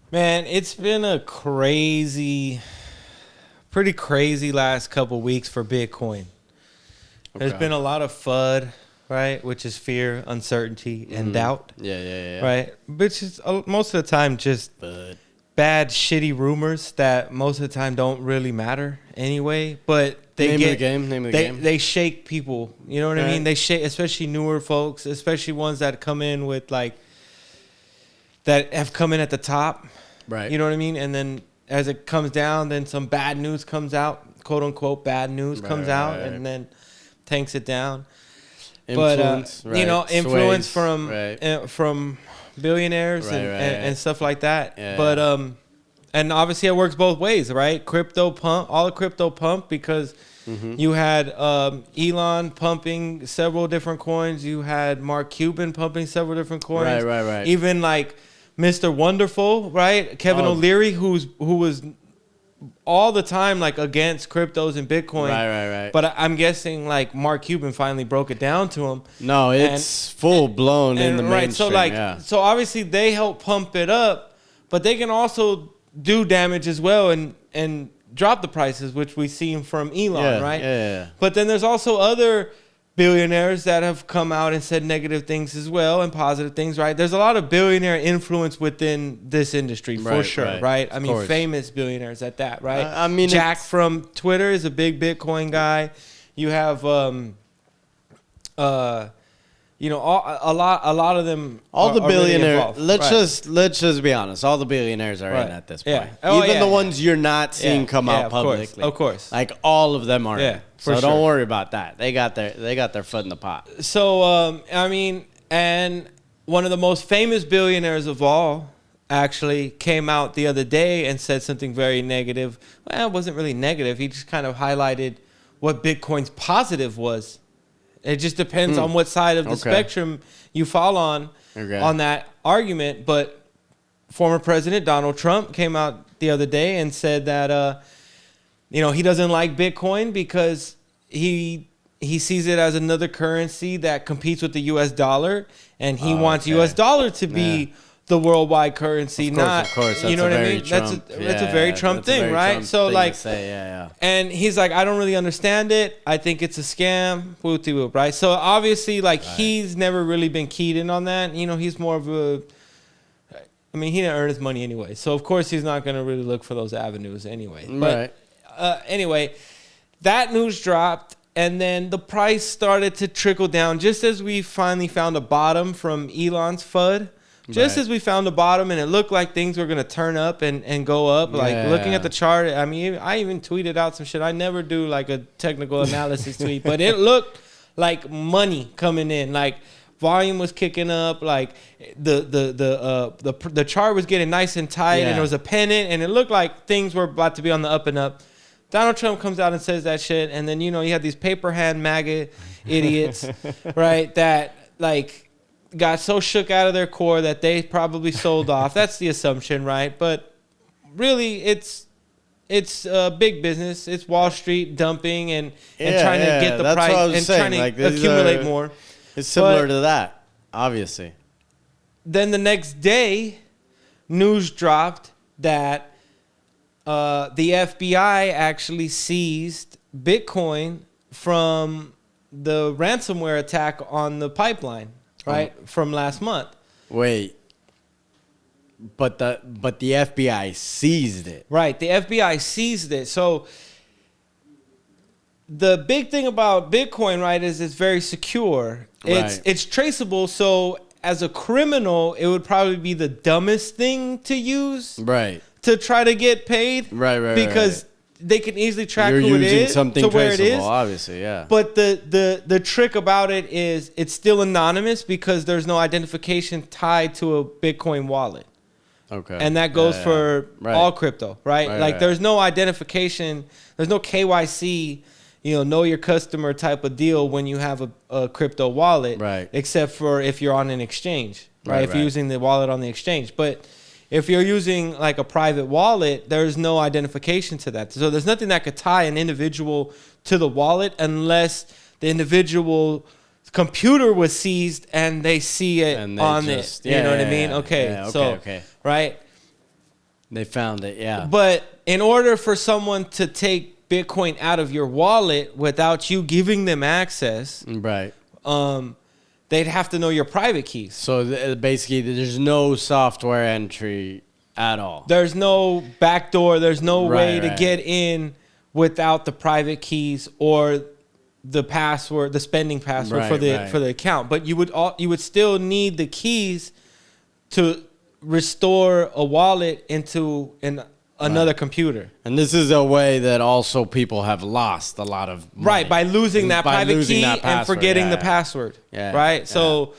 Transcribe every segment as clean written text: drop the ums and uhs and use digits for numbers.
Man, it's been a pretty crazy last couple weeks for Bitcoin. There's been a lot of FUD, right? Which is fear, uncertainty, and doubt. Yeah. Right? Which is most of the time just bad, shitty rumors that most of the time don't really matter anyway. But Name of the game. They shake people. You know what I mean? They shake, especially newer folks, especially ones that come in with that have come in at the top. Right. You know what I mean? And then as it comes down, then some bad news comes out, quote unquote bad news comes out, and then tanks it down. Influence, influence Sways, from billionaires and stuff like that. Yeah. But and obviously it works both ways, right? All the crypto pump because you had Elon pumping several different coins. You had Mark Cuban pumping several different coins. Right. Even like Mr. Wonderful, right? Kevin O'Leary, who was all the time like against cryptos and Bitcoin. Right. But I'm guessing like Mark Cuban finally broke it down to him. No, it's full blown in the mainstream. So obviously they help pump it up, but they can also do damage as well and drop the prices, which we've seen from Elon, right? Yeah. But then there's also other billionaires that have come out and said negative things as well and positive things, right? There's a lot of billionaire influence within this industry for sure, right? I mean, famous billionaires at that, right? I mean, Jack from Twitter is a big Bitcoin guy. You have, a lot of them. All the billionaires. Really let's just be honest. All the billionaires are in at this point. Yeah. Even the ones you're not seeing come out publicly. Of course. Like all of them are. Yeah. So don't worry about that. They got their foot in the pot. So and one of the most famous billionaires of all actually came out the other day and said something very negative. Well, it wasn't really negative. He just kind of highlighted what Bitcoin's positive was. It just depends on what side of the spectrum you fall on that argument. But former President Donald Trump came out the other day and said that he doesn't like Bitcoin because he sees it as another currency that competes with the U.S. dollar, and he wants U.S. dollar to be the worldwide currency, of course. You know what I mean? That's a very Trump thing, right? So and he's like, I don't really understand it. I think it's a scam, whoop, right? So obviously, he's never really been keyed in on that. He's more of a. I mean, he didn't earn his money anyway, so of course he's not going to really look for those avenues anyway. But anyway, that news dropped. And then the price started to trickle down just as we finally found a bottom from Elon's FUD. Just as we found the bottom and it looked like things were going to turn up and go up, looking at the chart. I mean, I even tweeted out some shit. I never do like a technical analysis tweet, but it looked like money coming in. Like volume was kicking up, like the chart was getting nice and tight and there was a pennant and it looked like things were about to be on the up and up. Donald Trump comes out and says that shit. And then, you have these paper hand MAGA idiots, right, that got so shook out of their core that they probably sold off. That's the assumption, right? But really, it's big business. It's Wall Street dumping and trying to get the price and trying to accumulate more. It's similar to that, obviously. Then the next day, news dropped that the FBI actually seized Bitcoin from the ransomware attack on the pipeline. Right, from last month. Wait, but the FBI seized it. Right, the FBI seized it. So the big thing about Bitcoin, right, is it's very secure. It's traceable. So as a criminal, it would probably be the dumbest thing to use. Right. To try to get paid. Right. Because they can easily track You're who it is something to where traceable, it is. Obviously, yeah. But the trick about it is it's still anonymous because there's no identification tied to a Bitcoin wallet. Okay. And that goes for all crypto, right? There's no identification, there's no KYC, know your customer type of deal when you have a crypto wallet, right? Except for if you're on an exchange, right? If you're using the wallet on the exchange, but if you're using like a private wallet, there's no identification to that. So there's nothing that could tie an individual to the wallet unless the individual computer was seized and they see it on it. You know what I mean? Okay. Okay. Right. They found it, yeah. But in order for someone to take Bitcoin out of your wallet without you giving them access, right? They'd have to know your private keys. So basically, there's no software entry at all. There's no backdoor. There's no way to get in without the private keys or the password, the spending password for the account. But you would still need the keys to restore a wallet into another computer. And this is a way that also people have lost a lot of money. Right, by losing that private key and forgetting the password. Yeah. Right? Yeah. So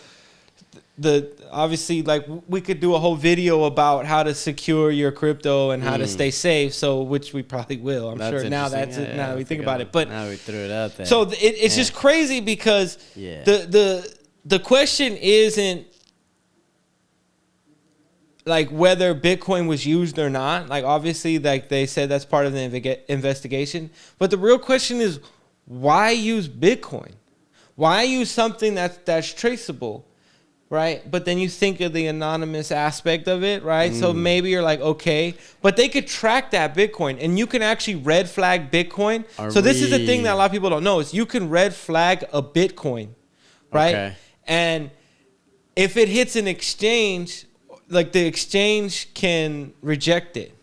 obviously, like, we could do a whole video about how to secure your crypto and how to stay safe. So, which we probably will. I'm sure now now we think about it. But now we threw it out there. So it's just crazy because the question isn't like whether Bitcoin was used or not. Like, obviously, like they said, that's part of the investigation. But the real question is, why use Bitcoin? Why use something that's traceable? Right. But then you think of the anonymous aspect of it. Right. So maybe you're like, OK, but they could track that Bitcoin and you can actually red flag Bitcoin. So this is the thing that a lot of people don't know is you can red flag a Bitcoin. Right. Okay. And if it hits an exchange, like the exchange can reject it.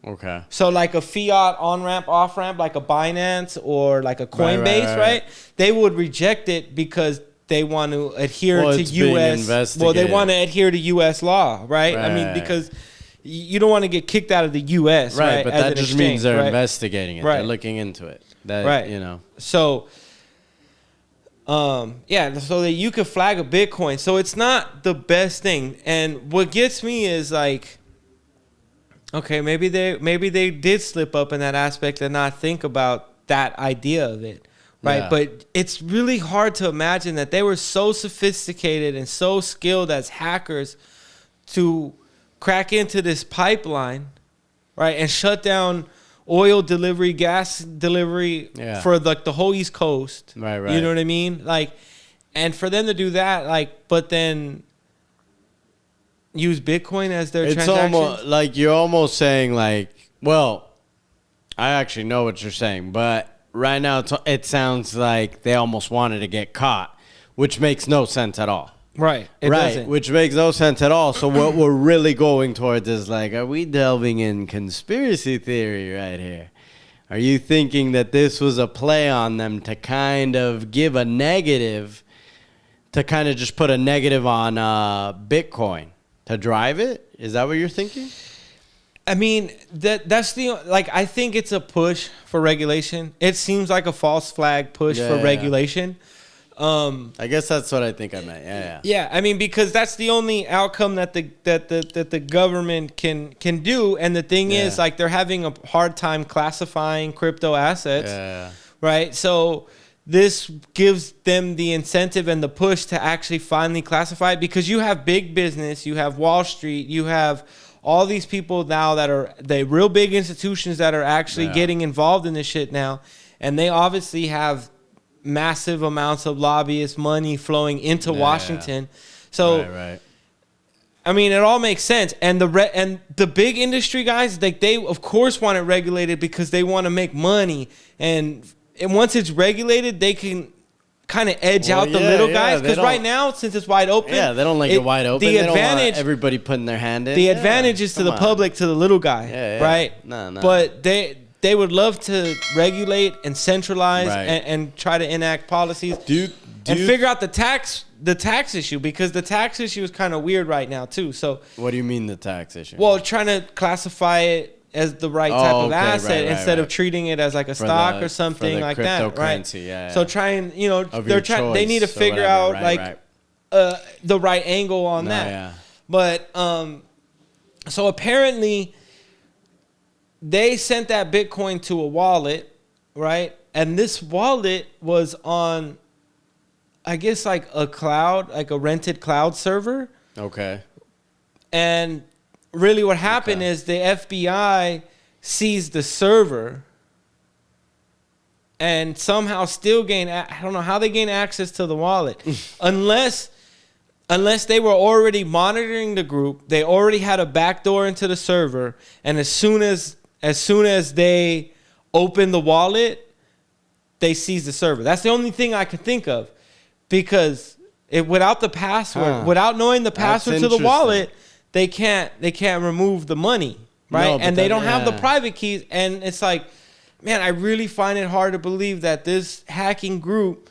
Okay. So like a fiat on-ramp, off-ramp, like a Binance or like a Coinbase, right? They would reject it because they want to adhere to U.S. Well, they want to adhere to U.S. law, right? I mean, because you don't want to get kicked out of the U.S. Right, but that just means they're investigating it. Right. They're looking into it. That, you know. So, so that you could flag a Bitcoin. So it's not the best thing. And what gets me is like, okay, maybe they did slip up in that aspect and not think about that idea of it. Right. Yeah. But it's really hard to imagine that they were so sophisticated and so skilled as hackers to crack into this pipeline, right, and shut down oil delivery, gas delivery for like the whole East Coast. Right. You know what I mean? Like, and for them to do that, like, but then use Bitcoin as their transaction. It's almost like you're almost saying like, well, I actually know what you're saying, but right now, it sounds like they almost wanted to get caught, which makes no sense at all. Right. It doesn't. Which makes no sense at all. So what we're really going towards is like, are we delving in conspiracy theory right here? Are you thinking that this was a play on them to kind of give a negative, to kind of just put a negative on Bitcoin to drive it? Is that what you're thinking? I mean, that's I think it's a push for regulation. It seems like a false flag push for regulation. I guess that's what I think I meant. Yeah, I mean, because that's the only outcome that the government can do. And the thing is, like, they're having a hard time classifying crypto assets. Right? So this gives them the incentive and the push to actually finally classify it, because you have big business, you have Wall Street, you have all these people now that are the real big institutions that are actually getting involved in this shit now. And they obviously have massive amounts of lobbyist money flowing into Washington. So, I mean, it all makes sense. And the big industry guys, like, they of course want it regulated because they want to make money. And once it's regulated, they can kind of edge out the little guys, because right now, since it's wide open, they don't like it wide open. The advantage, don't want everybody putting their hand in. The advantage is to the public, to the little guy, right? No. But they would love to regulate and centralize and try to enact policies and figure out the tax issue, because the tax issue is kind of weird right now too. So what do you mean the tax issue? Well, trying to classify it as the right type of asset instead of treating it as like a stock or something like that, right? So trying, they need to figure out the right angle on that. But so apparently they sent that Bitcoin to a wallet, right? And this wallet was on, I guess, like a cloud, like a rented cloud server. Okay. And really what happened is the FBI seized the server and somehow still I don't know how they gain access to the wallet. Unless unless they were already monitoring the group, they already had a backdoor into the server, and as soon as they open the wallet, they seize the server. That's the only thing I could think of, because without the password, without knowing the password to the wallet, they can't remove the money, right? And they don't have the private keys, and it's like, man, I really find it hard to believe that this hacking group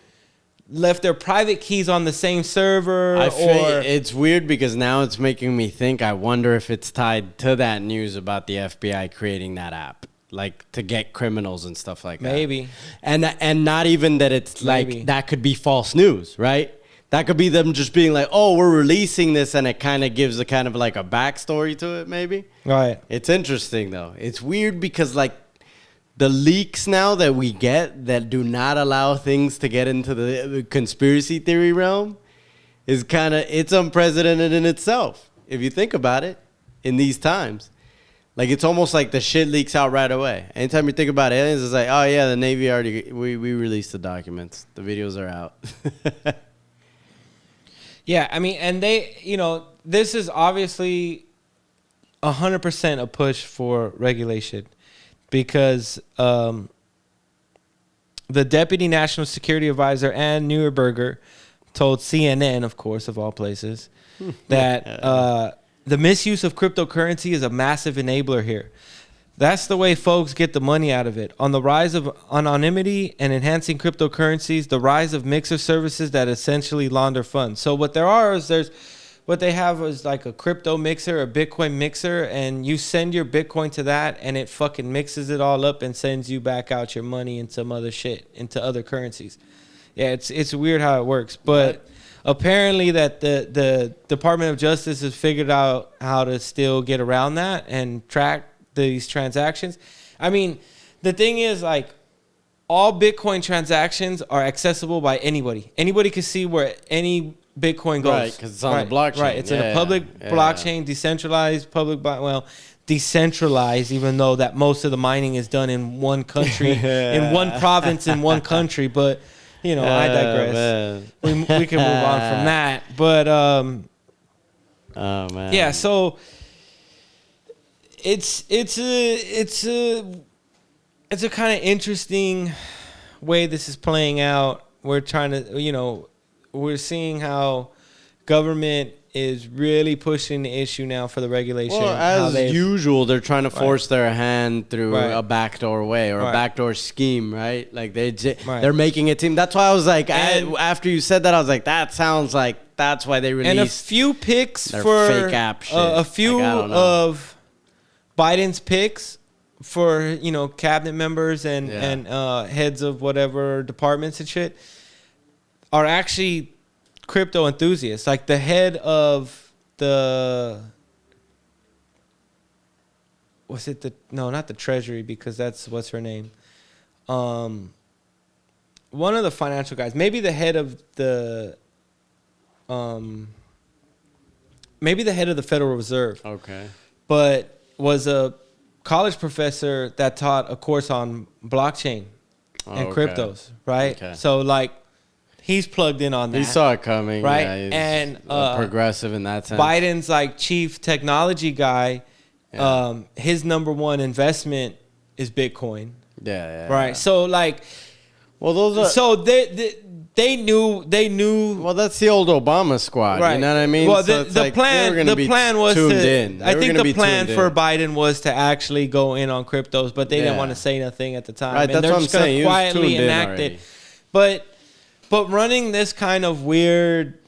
left their private keys on the same server. It's weird because now it's making me think, I wonder if it's tied to that news about the FBI creating that app, like to get criminals and stuff like that. Maybe. And not even that it's like, that could be false news, right? That could be them just being like, oh, we're releasing this, and it kind of gives a kind of like a backstory to it, maybe. Right. It's interesting, though. It's weird because, like, the leaks now that we get that do not allow things to get into the conspiracy theory realm is kind of, it's unprecedented in itself. If you think about it, in these times, like, it's almost like the shit leaks out right away. Anytime you think about aliens, it's like, oh yeah, the Navy already, we released the documents. The videos are out. Yeah. I mean, and they, this is obviously 100% a push for regulation. Because the Deputy National Security Advisor Ann Neuberger told CNN, of course, of all places, that the misuse of cryptocurrency is a massive enabler here. That's the way folks get the money out of it. On the rise of anonymity and enhancing cryptocurrencies, the rise of mixer services that essentially launder funds. So what they have is like a crypto mixer, a Bitcoin mixer, and you send your Bitcoin to that, and it fucking mixes it all up and sends you back out your money and some other shit into other currencies. Yeah, it's weird how it works, but apparently that the Department of Justice has figured out how to still get around that and track these transactions. I mean, the thing is, like, all Bitcoin transactions are accessible by anybody. Anybody can see where any Bitcoin goes. Right, because it's on the blockchain. Right, it's in a public blockchain, decentralized, decentralized, even though that most of the mining is done in one country, in one province, in one country. But, I digress. We can move on from that. But, oh, man. Yeah, so it's a kind of interesting way this is playing out. We're trying to, we're seeing how government is really pushing the issue now for the regulation. Well, as usual, they're trying to force their hand through a backdoor way or a backdoor scheme, right? Like they're making it seem. That's why I was like, after you said that, I was like, that sounds like that's why they released. And a few picks for fake app shit. A few of Biden's picks for cabinet members and heads of whatever departments and shit are actually crypto enthusiasts. Like the head of not the Treasury, because that's what's her name. One of the financial guys, maybe the head of the Federal Reserve. Okay. But was a college professor that taught a course on blockchain and cryptos, right? Okay. So like, he's plugged in on that. He saw it coming, right? Yeah, he's and progressive in that sense. Biden's like chief technology guy. Yeah. His number one investment is Bitcoin. Yeah. Right. Yeah. So like, well, those are so they knew. Well, that's the old Obama squad. Right. You know what I mean? Well, the plan was to. I think the plan for Biden was to actually go in on cryptos, but they didn't want to say nothing at the time. Right. And that's what I'm saying. They're just going to quietly enact it. But running this kind of weird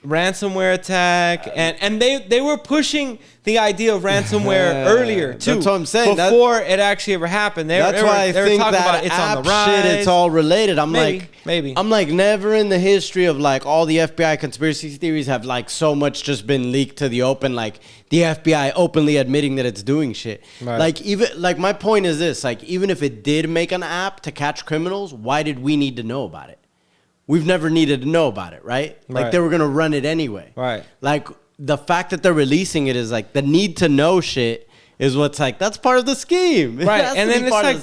ransomware attack, and they were pushing the idea of ransomware earlier too. That's what I'm saying. Before it actually ever happened. That's why I think that it's app on the rise. Shit, it's all related. I'm like never in the history of like all the FBI conspiracy theories have like so much just been leaked to the open. Like the FBI openly admitting that it's doing shit. Right. Like even like my point is this: like even if it did make an app to catch criminals, why did we need to know about it? We've never needed to know about it, right? Like, they were going to run it anyway. Right. Like, the fact that they're releasing it is, like, the need to know shit is what's like, that's part of the scheme. Right. And then it's like,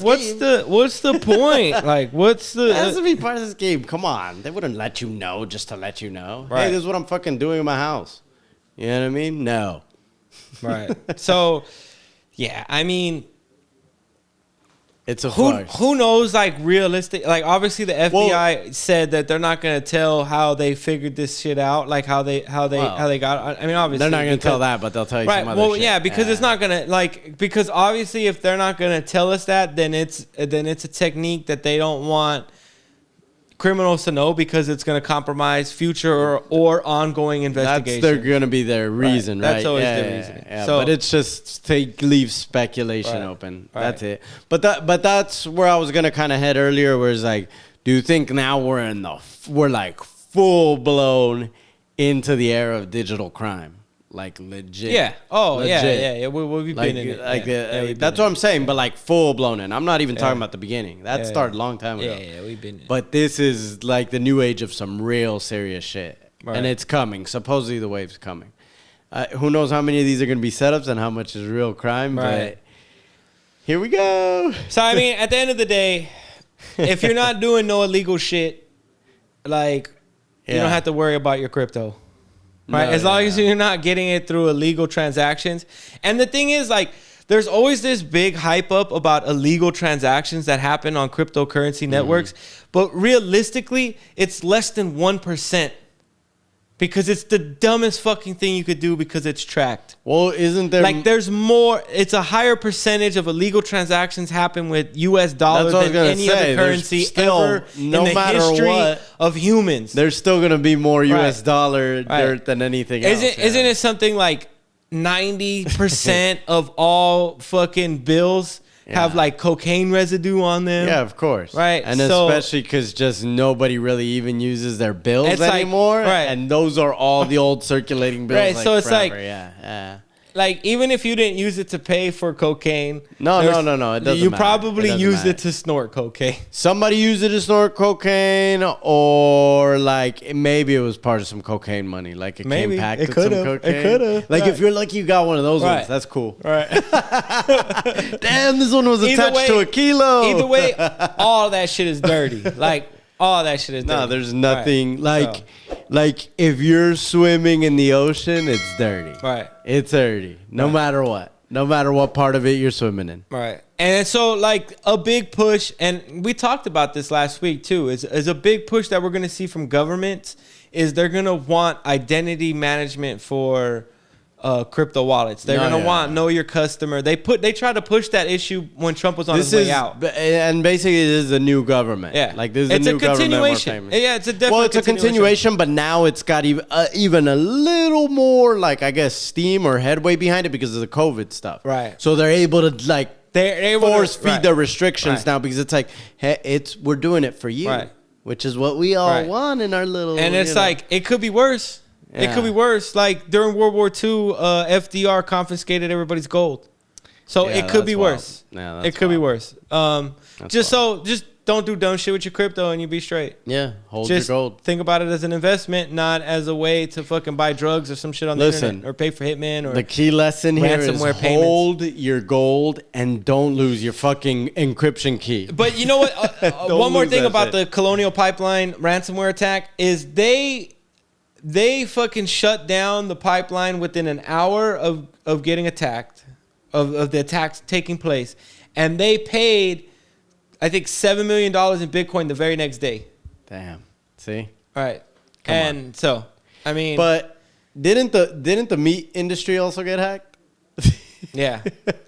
what's the point? Like, what's the... It has to be part of this game. Come on. They wouldn't let you know just to let you know. Right. Hey, this is what I'm fucking doing in my house. You know what I mean? No. Right. So, yeah, I mean... It's a farce. Who knows, like, realistic... Like, obviously, the FBI said that they're not going to tell how they figured this shit out, like, how they got... I mean, obviously... They're not going to tell that, but they'll tell you some other shit. Yeah, because it's not going to... Like, because obviously, if they're not going to tell us that, then it's a technique that they don't want criminals to know because it's going to compromise future or ongoing investigation. That's going to be their reason, right? That's always their reason. Yeah. So, but it's just to leave speculation open. Right. That's it. But that's where I was going to kind of head earlier, where it's like, do you think now we're like full blown into the era of digital crime? Like legit. Yeah. Oh, legit. yeah. We've been in it. That's what I'm saying, but like full blown in. I'm not even talking about the beginning. That started a long time ago. Yeah, we've been in it. But this is like the new age of some real serious shit. Right. And it's coming. Supposedly the wave's coming. Who knows how many of these are going to be setups and how much is real crime, but here we go. So, I mean, at the end of the day, if you're not doing no illegal shit, like, you don't have to worry about your crypto. Right, as long as you're not getting it through illegal transactions. And the thing is, like, there's always this big hype up about illegal transactions that happen on cryptocurrency networks. But realistically, it's less than 1%. Because it's the dumbest fucking thing you could do because it's tracked. Well, isn't there... Like, there's more... It's a higher percentage of illegal transactions happen with U.S. dollars than any other currency ever in the history of humans. There's still going to be more U.S. dollar dirt than anything else. Isn't it something like 90% of all fucking bills have like cocaine residue on them? Yeah, of course. Right. And especially because just nobody really even uses their bills anymore. Right. And those are all the old circulating bills. Right. Like so it's forever. Like, like, even if you didn't use it to pay for cocaine. No. It doesn't You matter. probably used it to snort cocaine. Somebody used it to snort cocaine, or like maybe it was part of some cocaine money. Like it came packed with some cocaine. It could have. Like if you're lucky, you got one of those ones. That's cool. Right. Damn, this one was attached to a kilo. Either way, all that shit is dirty. Like, all that shit is dirty. No, there's nothing like if you're swimming in the ocean, it's dirty. Right. It's dirty. No matter what. No matter what part of it you're swimming in. Right. And so, like, a big push, and we talked about this last week, too, is a big push that we're going to see from governments is they're going to want identity management for crypto wallets. They're going to want know your customer. They try to push that issue when Trump was on his way out. And basically, this is a new government. Yeah. Like, this is a new continuation. government. Yeah, it's a definite Well, it's a continuation, but now it's got even a little more, like, I guess, steam or headway behind it because of the COVID stuff. Right. So they're able to, like, force feed the restrictions now because it's like, hey, we're doing it for you. Right. Which is what we all want in our little... And it's like, it could be worse. Yeah. It could be worse. Like during World War II, FDR confiscated everybody's gold. So it could be worse. Yeah, it could be worse. Just don't do dumb shit with your crypto and you be straight. Yeah, hold your gold. Think about it as an investment, not as a way to fucking buy drugs or some shit on the internet or pay for hitmen or the key lesson here is hold payments. your gold and don't lose your fucking encryption key. But you know what? One more thing about the Colonial Pipeline ransomware attack is they fucking shut down the pipeline within an hour of getting attacked, of the attacks taking place. And they paid, I think, $7 million in Bitcoin the very next day. Damn. See? All right. So, I mean. But didn't the meat industry also get hacked? Yeah.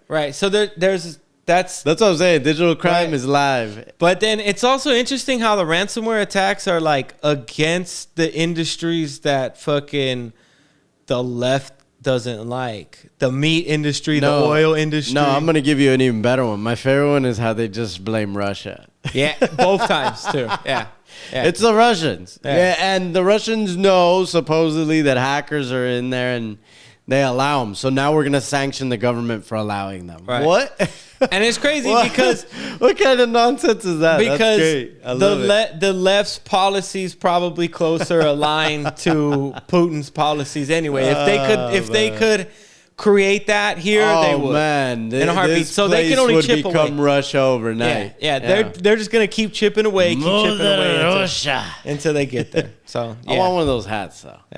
Right. So that's what I'm saying. Digital crime is live. But then it's also interesting how the ransomware attacks are like against the industries that fucking the left doesn't like. The meat industry, the oil industry. No, I'm going to give you an even better one. My favorite one is how they just blame Russia. Yeah, both times too. Yeah. It's the Russians. Yeah, and the Russians know supposedly that hackers are in there and they allow them. So now we're going to sanction the government for allowing them. Right. What? And it's crazy because... What kind of nonsense is that? Because that's great. I love the left's policies probably closer aligned to Putin's policies anyway. If they could create that here, they would. Oh man, in a heartbeat. So they can only chip away. Russia overnight. Yeah. They're just gonna keep chipping away, until they get there. So I want one of those hats though. Yeah,